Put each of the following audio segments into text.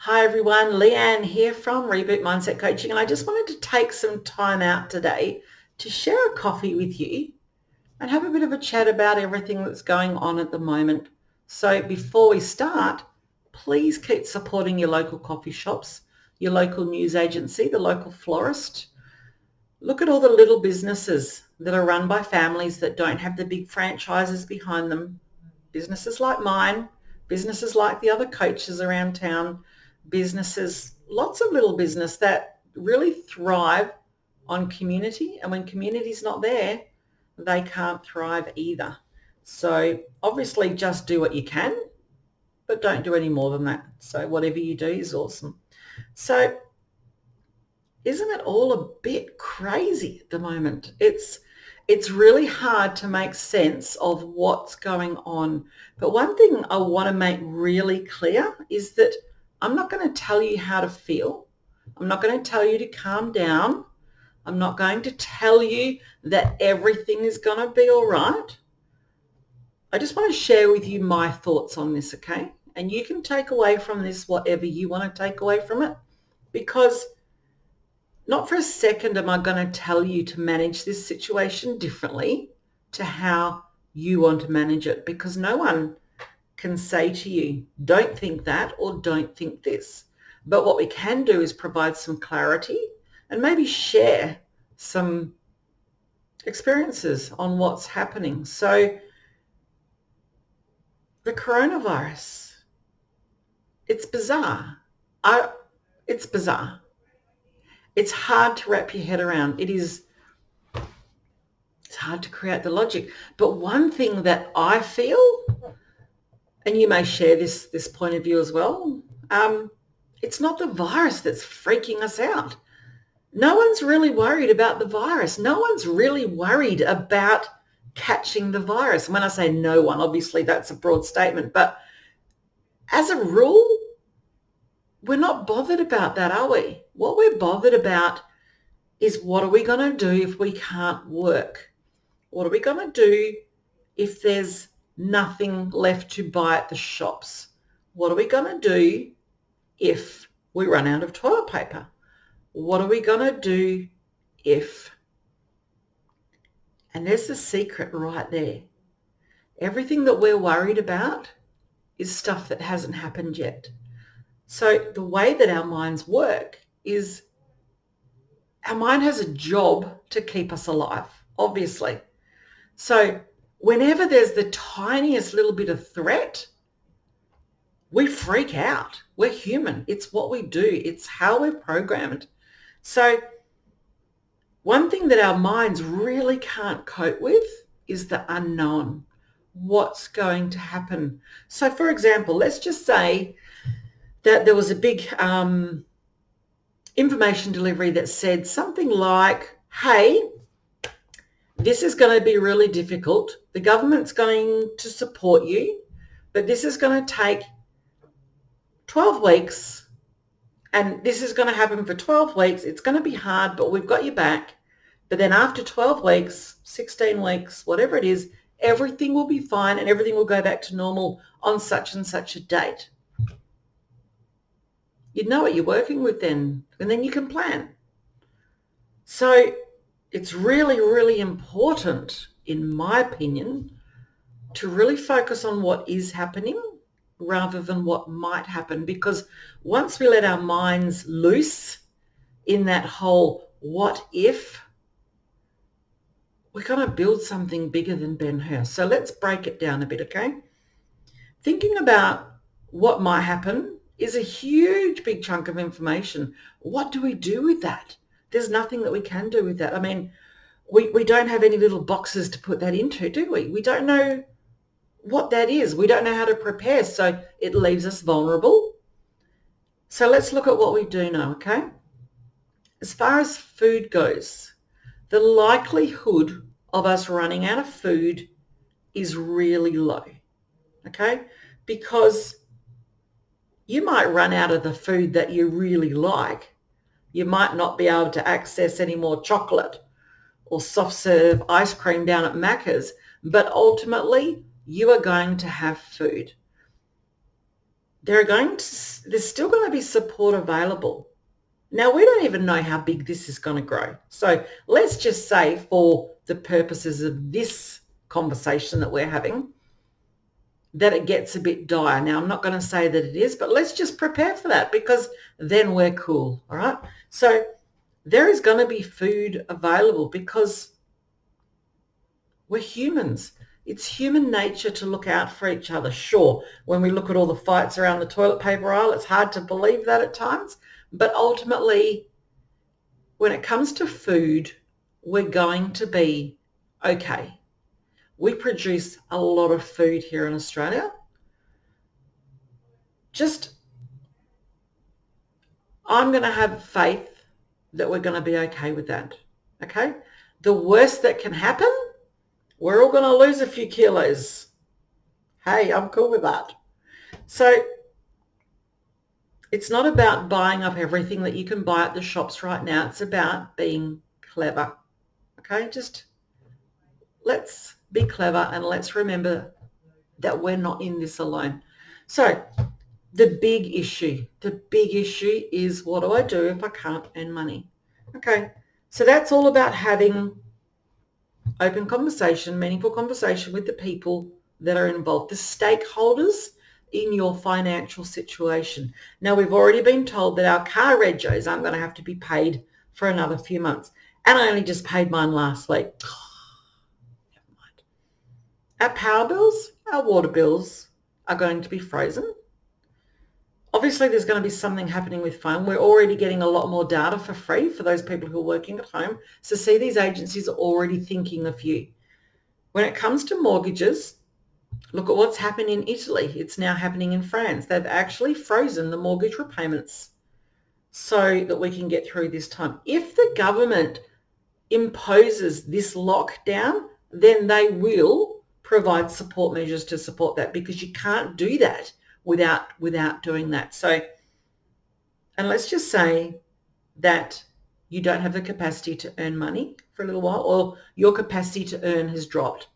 Hi everyone, Leanne here from Reboot Mindset Coaching, and I just wanted to take some time out today to share a coffee with you and have a bit of a chat about everything that's going on at the moment. So before we start, please keep supporting your local coffee shops, your local news agency, the local florist. Look at all the little businesses that are run by families that don't have the big franchises behind them. Businesses like mine, businesses like the other coaches around town, businesses, lots of little business that really thrive on community. And when community's not there, they can't thrive either. So obviously just do what you can, but don't do any more than that. So whatever you do is awesome. So isn't it all a bit crazy at the moment? It's really hard to make sense of what's going on. But one thing I want to make really clear is that I'm not going to tell you how to feel. I'm not going to tell you to calm down. I'm not going to tell you that everything is going to be all right. I just want to share with you my thoughts on this, okay? And you can take away from this whatever you want to take away from it, because not for a second am I going to tell you to manage this situation differently to how you want to manage it, because no one can say to you, don't think that or don't think this. But what we can do is provide some clarity and maybe share some experiences on what's happening. So the coronavirus, it's bizarre. It's bizarre. It's hard to wrap your head around. It's hard to create the logic. But one thing that I feel, and you may share this point of view as well, it's not the virus that's freaking us out. No one's really worried about the virus. No one's really worried about catching the virus. And when I say no one, obviously that's a broad statement. But as a rule, we're not bothered about that, are we? What we're bothered about is, what are we going to do if we can't work? What are we going to do if there's nothing left to buy at the shops? What are we going to do if we run out of toilet paper? What are we going to do if? And there's the secret right there. Everything that we're worried about is stuff that hasn't happened yet. So the way that our minds work is, our mind has a job to keep us alive, obviously. So whenever there's the tiniest little bit of threat, we freak out. We're human. It's what we do. It's how we're programmed. So one thing that our minds really can't cope with is the unknown. What's going to happen? So for example, let's just say that there was a big information delivery that said something like, hey, this is going to be really difficult. The government's going to support you, but this is going to take 12 weeks, and this is going to happen for 12 weeks. It's going to be hard, but we've got your back. But then after 12 weeks, 16 weeks, whatever it is, everything will be fine and everything will go back to normal on such and such a date. You know what you're working with then, and then you can plan. So it's really, really important, in my opinion, to really focus on what is happening rather than what might happen, because once we let our minds loose in that whole what if, we're going to build something bigger than Ben-Hur. So let's break it down a bit, okay? Thinking about what might happen is a huge, big chunk of information. What do we do with that? There's nothing that we can do with that. I mean, we don't have any little boxes to put that into, do we? We don't know what that is. We don't know how to prepare, so it leaves us vulnerable. So let's look at what we do know, okay? As far as food goes, the likelihood of us running out of food is really low, okay? Because you might run out of the food that you really like. You might not be able to access any more chocolate or soft serve ice cream down at Macca's, but ultimately you are going to have food. There are going to there's still going to be support available. Now, we don't even know how big this is going to grow. So let's just say, for the purposes of this conversation that we're having, that it gets a bit dire. Now, I'm not going to say that it is, but let's just prepare for that, because then we're cool, all right? So there is going to be food available because we're humans. It's human nature to look out for each other. Sure, when we look at all the fights around the toilet paper aisle, it's hard to believe that at times, but ultimately, when it comes to food, we're going to be okay. We produce a lot of food here in Australia. I'm going to have faith that we're going to be okay with that, okay? The worst that can happen, we're all going to lose a few kilos. Hey, I'm cool with that. So it's not about buying up everything that you can buy at the shops right now. It's about being clever, okay? Just let's be clever and let's remember that we're not in this alone. So the big issue is, what do I do if I can't earn money? Okay, so that's all about having open conversation, meaningful conversation with the people that are involved, the stakeholders in your financial situation. Now, we've already been told that our car regos aren't going to have to be paid for another few months. And I only just paid mine last week. Never mind. Our power bills, our water bills are going to be frozen. Obviously, there's going to be something happening with phone. We're already getting a lot more data for free for those people who are working at home. So see, these agencies are already thinking of you. When it comes to mortgages, look at what's happened in Italy. It's now happening in France. They've actually frozen the mortgage repayments so that we can get through this time. If the government imposes this lockdown, then they will provide support measures to support that, because you can't do that without doing that. So, and let's just say that you don't have the capacity to earn money for a little while, or your capacity to earn has dropped.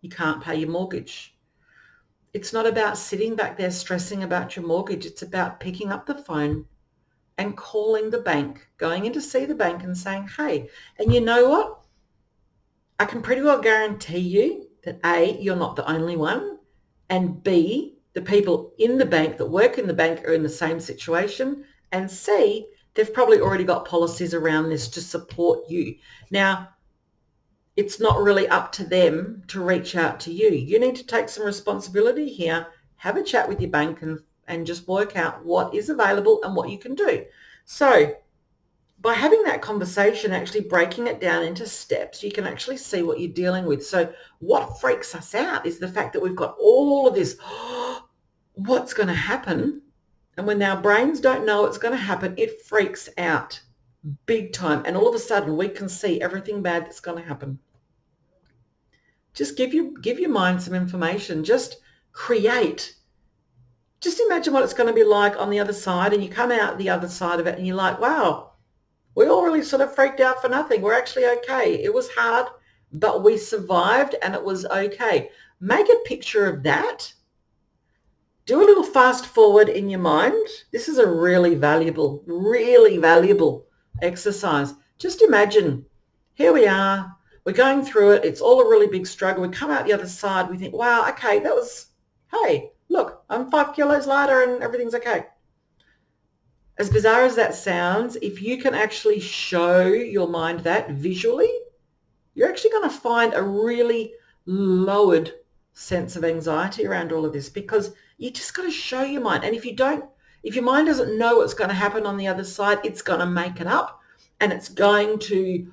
You can't pay your mortgage. It's not about sitting back there stressing about your mortgage. It's about picking up the phone and calling the bank, going in to see the bank and saying, hey, and you know what? I can pretty well guarantee you that A, you're not the only one, and B, the people in the bank that work in the bank are in the same situation, and C, they've probably already got policies around this to support you. Now, it's not really up to them to reach out to you. You need to take some responsibility here, have a chat with your bank and just work out what is available and what you can do. So by having that conversation, actually breaking it down into steps, you can actually see what you're dealing with. So what freaks us out is the fact that we've got all of this, what's going to happen? And when our brains don't know what's going to happen, it freaks out big time. And all of a sudden we can see everything bad that's going to happen. Just give your mind some information. Just create. Just imagine what it's going to be like on the other side, and you come out the other side of it and you're like, wow, we all really sort of freaked out for nothing. We're actually okay. It was hard, but we survived and it was okay. Make a picture of that. Do a little fast forward in your mind. This is a really valuable exercise. Just imagine, here we are. We're going through it. It's all a really big struggle. We come out the other side. We think, wow, okay, hey, look, I'm 5 kilos lighter and everything's okay. As bizarre as that sounds, if you can actually show your mind that visually, you're actually going to find a really lowered sense of anxiety around all of this, because you just got to show your mind. And if your mind doesn't know what's going to happen on the other side, it's going to make it up, and it's going to,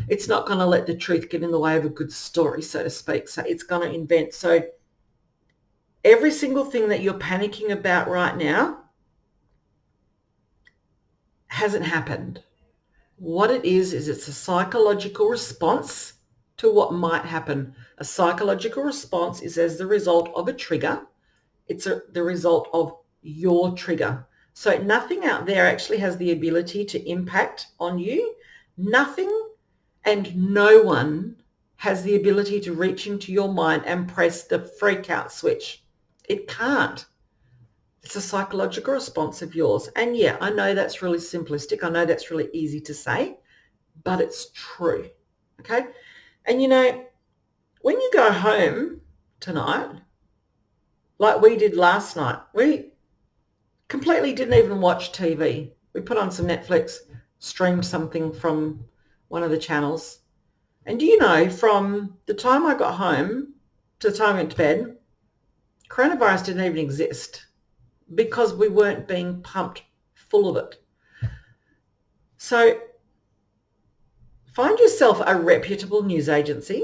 it's not going to let the truth get in the way of a good story, so to speak. So it's going to invent. So every single thing that you're panicking about right now hasn't happened. What it is it's a psychological response to what might happen. A psychological response is as the result of a trigger. It's the result of your trigger. So nothing out there actually has the ability to impact on you. Nothing and no one has the ability to reach into your mind and press the freak out switch. It can't. It's a psychological response of yours. And yeah, I know that's really simplistic. I know that's really easy to say, but it's true. Okay. And when you go home tonight, like we did last night, we completely didn't even watch TV. We put on some Netflix, streamed something from one of the channels. And do you know, from the time I got home to the time I went to bed, coronavirus didn't even exist because we weren't being pumped full of it. So find yourself a reputable news agency,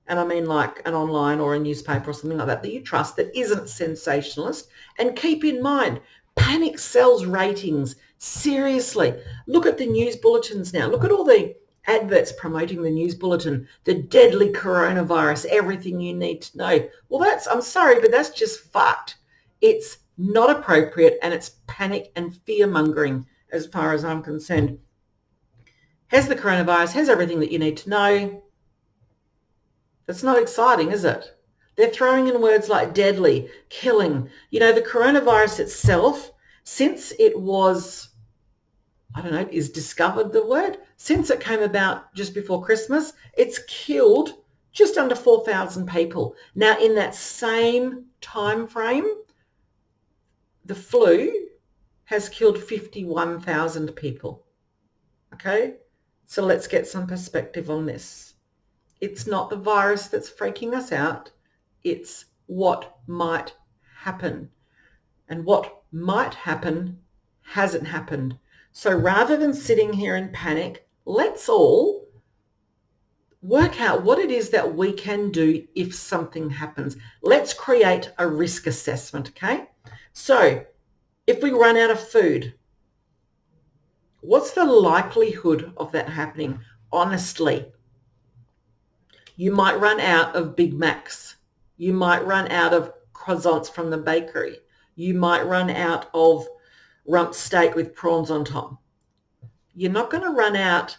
and I mean like an online or a newspaper or something like that you trust that isn't sensationalist, and keep in mind, panic sells ratings. Seriously, look at the news bulletins now. Look at all the adverts promoting the news bulletin, the deadly coronavirus, everything you need to know. Well, I'm sorry, but that's just fucked. It's not appropriate, and it's panic and fear mongering as far as I'm concerned. Has the coronavirus, has everything that you need to know. That's not exciting, is it? They're throwing in words like deadly, killing. The coronavirus itself, since it was, is discovered the word? Since it came about just before Christmas, it's killed just under 4,000 people. Now, in that same time frame, the flu has killed 51,000 people. Okay? So let's get some perspective on this. It's not the virus that's freaking us out. It's what might happen. And what might happen hasn't happened. So rather than sitting here in panic, let's all work out what it is that we can do if something happens. Let's create a risk assessment, okay? So if we run out of food, what's the likelihood of that happening? Honestly, you might run out of Big Macs. You might run out of croissants from the bakery. You might run out of rump steak with prawns on top. You're not going to run out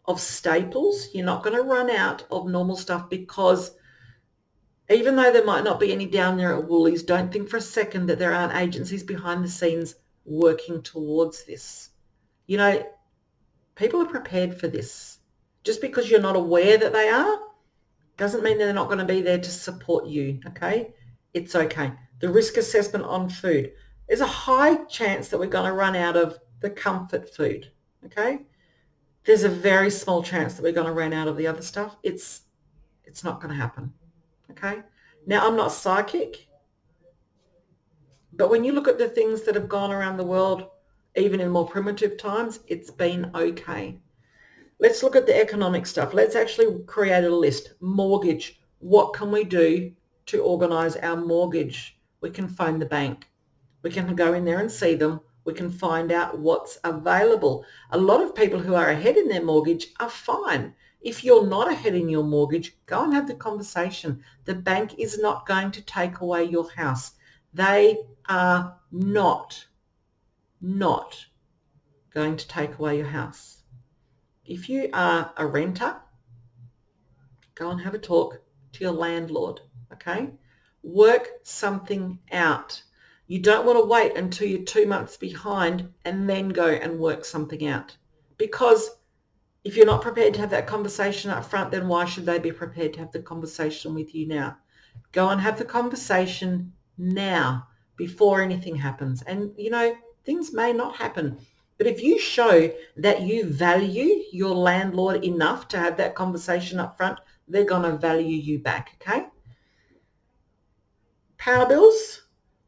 of staples. You're not going to run out of normal stuff, because even though there might not be any down there at Woolies, don't think for a second that there aren't agencies behind the scenes working towards this. People are prepared for this. Just because you're not aware that they are doesn't mean they're not going to be there to support you, okay? It's okay. The risk assessment on food. There's a high chance that we're going to run out of the comfort food, okay? There's a very small chance that we're going to run out of the other stuff. It's not going to happen, okay? Now, I'm not psychic, but when you look at the things that have gone around the world, even in more primitive times, it's been okay. Let's look at the economic stuff. Let's actually create a list. Mortgage. What can we do to organise our mortgage? We can phone the bank. We can go in there and see them. We can find out what's available. A lot of people who are ahead in their mortgage are fine. If you're not ahead in your mortgage, go and have the conversation. The bank is not going to take away your house. They are not going to take away your house. If you are a renter, go and have a talk to your landlord, okay? Work something out. You don't want to wait until you're 2 months behind and then go and work something out. Because if you're not prepared to have that conversation up front, then why should they be prepared to have the conversation with you now? Go and have the conversation now before anything happens. And, things may not happen. But if you show that you value your landlord enough to have that conversation up front, they're going to value you back, okay? Power bills,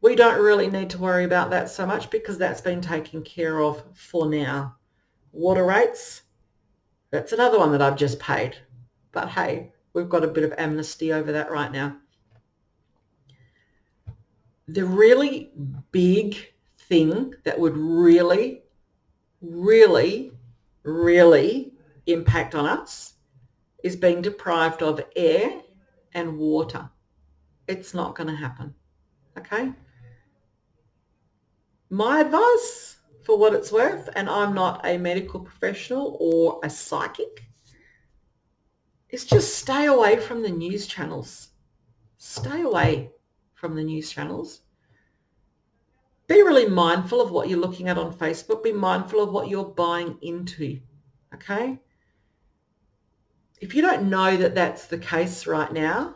we don't really need to worry about that so much because that's been taken care of for now. Water rates, that's another one that I've just paid. But hey, we've got a bit of amnesty over that right now. The really big thing that would really impact on us is being deprived of air and water. It's not going to happen, okay? My advice, for what it's worth, and I'm not a medical professional or a psychic, is just stay away from the news channels. Stay away from the news channels. be mindful of what you're looking at on Facebook. Be mindful of what you're buying into, okay? If you don't know that that's the case right now,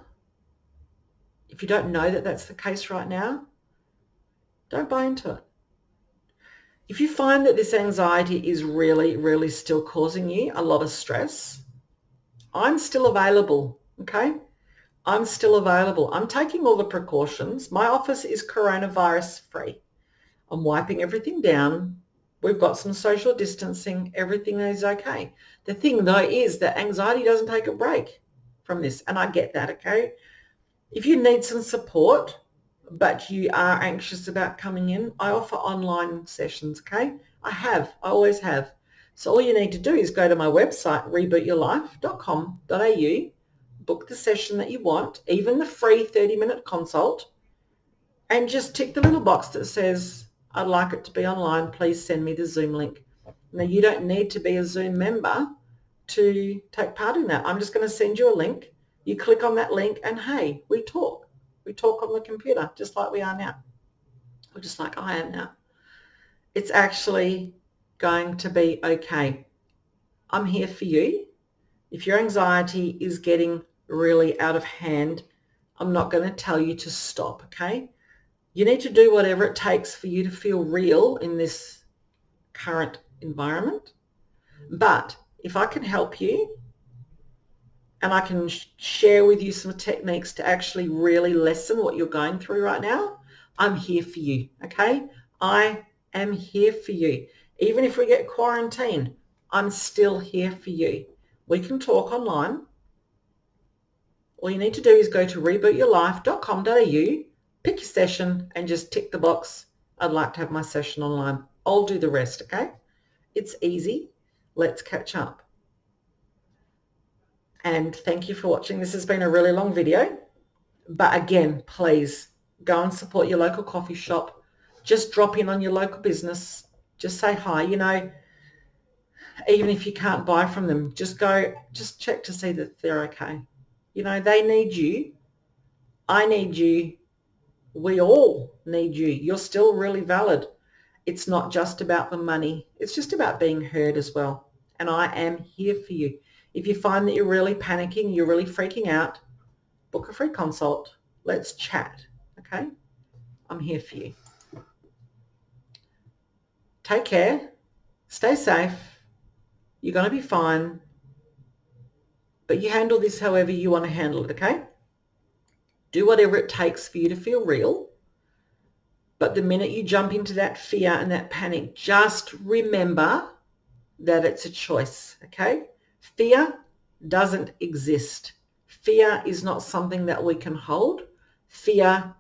don't buy into it. If you find that this anxiety is really, really still causing you a lot of stress, I'm still available, okay? I'm still available. I'm taking all the precautions. My office is coronavirus free. I'm wiping everything down. We've got some social distancing. Everything is okay. The thing though is that anxiety doesn't take a break from this, and I get that, okay? If you need some support, but you are anxious about coming in, I offer online sessions, okay? I always have. So all you need to do is go to my website, rebootyourlife.com.au, book the session that you want, even the free 30-minute consult, and just tick the little box that says, I'd like it to be online, please send me the Zoom link. Now, you don't need to be a Zoom member to take part in that. I'm just going to send you a link. You click on that link and hey, we talk. We talk on the computer just like we are now, or just like I am now. It's actually going to be okay. I'm here for you. If your anxiety is getting really out of hand, I'm not going to tell you to stop, okay? You need to do whatever it takes for you to feel real in this current environment. But if I can help you and I can share with you some techniques to actually really lessen what you're going through right now, I'm here for you, okay? I am here for you. Even if we get quarantined, I'm still here for you. We can talk online. All you need to do is go to rebootyourlife.com.au, pick your session and just tick the box. I'd like to have my session online. I'll do the rest, okay? It's easy. Let's catch up. And thank you for watching. This has been a really long video. But again, please go and support your local coffee shop. Just drop in on your local business. Just say hi. You know, even if you can't buy from them, just check to see that they're okay. You know, they need you. I need you. We all need you. You're still really valid. It's not just about the money. It's just about being heard as well. And I am here for you. If you find that you're really panicking, you're really freaking out, book a free consult. Let's chat, okay? I'm here for you. Take care. Stay safe. You're going to be fine. But you handle this however you want to handle it, okay? Do whatever it takes for you to feel real. But the minute you jump into that fear and that panic, just remember that it's a choice, okay? Fear doesn't exist. Fear is not something that we can hold. Fear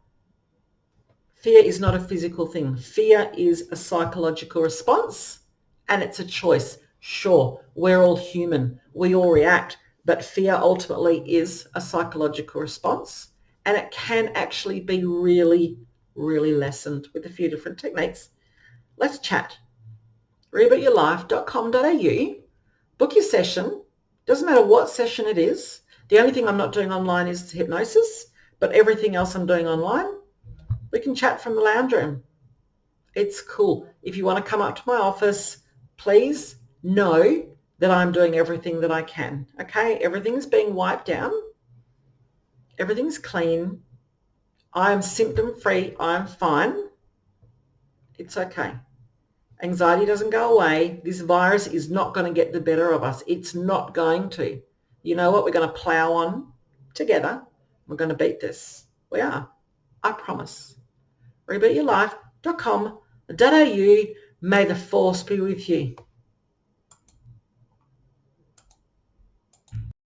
is not a physical thing. Fear is a psychological response, and it's a choice. Sure, we're all human. We all react, but fear ultimately is a psychological response, and it can actually be really, really lessened with a few different techniques. Let's chat. rebootyourlife.com.au. Book your session. Doesn't matter what session it is. The only thing I'm not doing online is hypnosis, but everything else I'm doing online. We can chat from the lounge room. It's cool. If you want to come up to my office, please know that I'm doing everything that I can. Okay? Everything's being wiped down. Everything's clean. I'm symptom-free. I'm fine. It's okay. Anxiety doesn't go away. This virus is not going to get the better of us. It's not going to. You know what? We're going to plow on together. We're going to beat this. We are. I promise. rebootyourlife.com.au. May the force be with you.